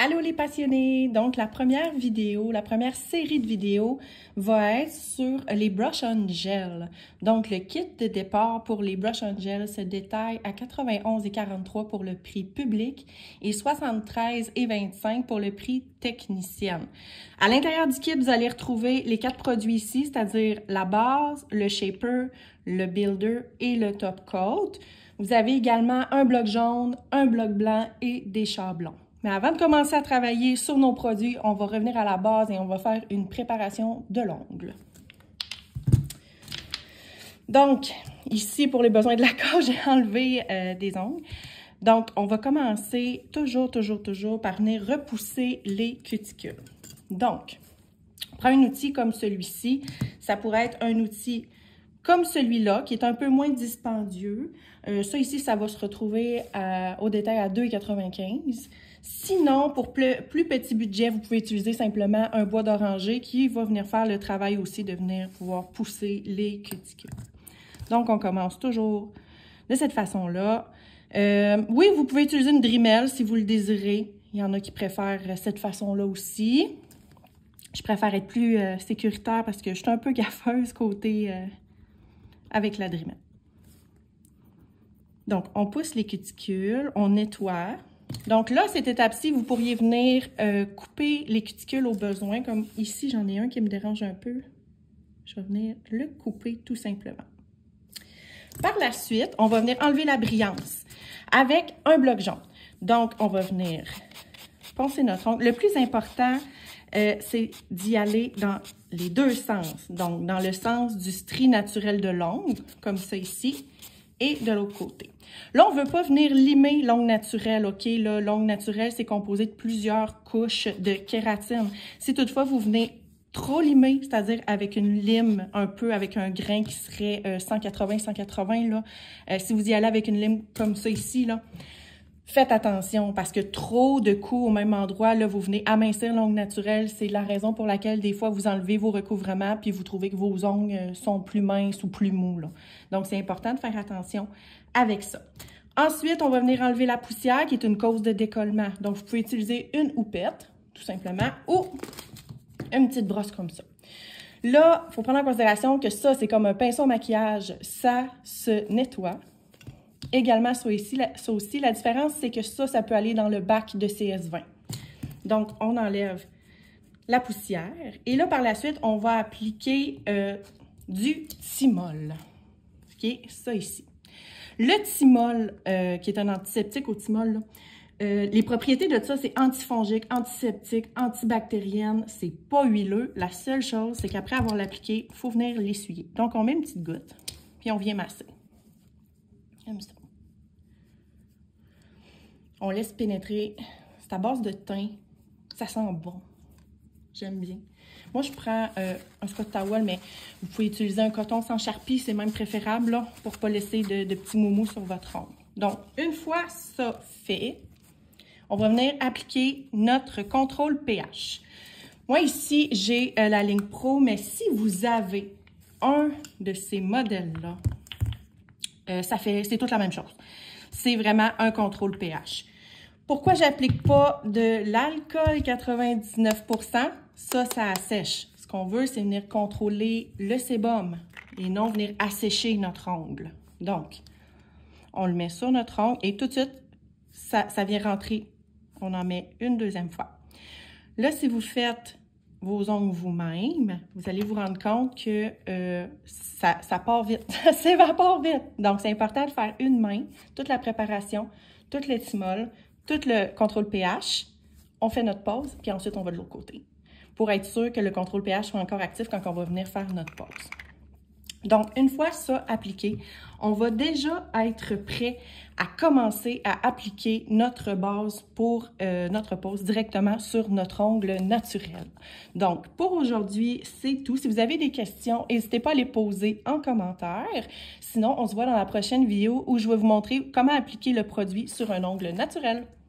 Allô les passionnés! Donc la première vidéo, la première série de vidéos va être sur les Brush on Gel. Donc le kit de départ pour les Brush on Gel se détaille à 91,43 pour le prix public et 73,25 pour le prix technicienne. À l'intérieur du kit, vous allez retrouver les 4 produits ici, c'est-à-dire la base, le shaper, le builder et le top coat. Vous avez également un bloc jaune, un bloc blanc et des chablons. Mais avant de commencer à travailler sur nos produits, on va revenir à la base et on va faire une préparation de l'ongle. Donc, ici, pour les besoins de la cause, j'ai enlevé des ongles. Donc, on va commencer toujours par venir repousser les cuticules. Donc, on prend un outil comme celui-ci. Ça pourrait être un outil comme celui-là, qui est un peu moins dispendieux. Ça ici, ça va se retrouver au détail à 2,95 $. Sinon, pour plus petit budget, vous pouvez utiliser simplement un bois d'oranger qui va venir faire le travail aussi de venir pouvoir pousser les cuticules. Donc, on commence toujours de cette façon-là. Oui, vous pouvez utiliser une Dremel si vous le désirez. Il y en a qui préfèrent cette façon-là aussi. Je préfère être plus sécuritaire parce que je suis un peu gaffeuse côté avec la Dremel. Donc, on pousse les cuticules, on nettoie. Donc là, cette étape-ci, vous pourriez venir couper les cuticules au besoin. Comme ici, j'en ai un qui me dérange un peu. Je vais venir le couper tout simplement. Par la suite, on va venir enlever la brillance avec un bloc jaune. Donc, on va venir poncer notre ongle. Le plus important, c'est d'y aller dans les deux sens. Donc, dans le sens du stri naturel de l'ongle, comme ça ici, et de l'autre côté. Là, on ne veut pas venir limer l'ongle naturel, OK? L'ongle naturel, c'est composé de plusieurs couches de kératine. Si toutefois, vous venez trop limer, c'est-à-dire avec une lime un peu, avec un grain qui serait 180-180, là, si vous y allez avec une lime comme ça ici, là, faites attention parce que trop de coups au même endroit, là, vous venez amincir l'ongle naturel. C'est la raison pour laquelle des fois vous enlevez vos recouvrements puis vous trouvez que vos ongles sont plus minces ou plus mous, là. Donc, c'est important de faire attention avec ça. Ensuite, on va venir enlever la poussière qui est une cause de décollement. Donc, vous pouvez utiliser une houppette, tout simplement, ou une petite brosse comme ça. Là, il faut prendre en considération que ça, c'est comme un pinceau à maquillage. Ça se nettoie. Également, ça aussi, la différence, c'est que ça peut aller dans le bac de CS20. Donc, on enlève la poussière. Et là, par la suite, on va appliquer du thymol. OK? Ça ici. Le thymol, qui est un antiseptique au thymol, les propriétés de ça, c'est antifongique, antiseptique, antibactérienne. C'est pas huileux. La seule chose, c'est qu'après avoir l'appliqué, il faut venir l'essuyer. Donc, on met une petite goutte, puis on vient masser. Comme ça. On laisse pénétrer. C'est à base de thym. Ça sent bon. J'aime bien. Moi, je prends un Scott Towel, mais vous pouvez utiliser un coton sans charpie. C'est même préférable là, pour ne pas laisser de petits moumous sur votre ongle. Donc, une fois ça fait, on va venir appliquer notre contrôle pH. Moi, ici, j'ai la ligne Pro, mais si vous avez un de ces modèles-là, c'est toute la même chose. C'est vraiment un contrôle pH. Pourquoi j'applique pas de l'alcool 99%? Ça assèche. Ce qu'on veut, c'est venir contrôler le sébum et non venir assécher notre ongle. Donc, on le met sur notre ongle et tout de suite, ça vient rentrer. On en met une deuxième fois. Là, si vous faites vos ongles vous-même, vous allez vous rendre compte que ça part vite, ça s'évapore vite. Donc, c'est important de faire une main, toute la préparation, tout le thymol, tout le contrôle pH. On fait notre pause, puis ensuite, on va de l'autre côté pour être sûr que le contrôle pH soit encore actif quand on va venir faire notre pause. Donc, une fois ça appliqué, on va déjà être prêt à commencer à appliquer notre base pour notre pose directement sur notre ongle naturel. Donc, pour aujourd'hui, c'est tout. Si vous avez des questions, n'hésitez pas à les poser en commentaire. Sinon, on se voit dans la prochaine vidéo où je vais vous montrer comment appliquer le produit sur un ongle naturel.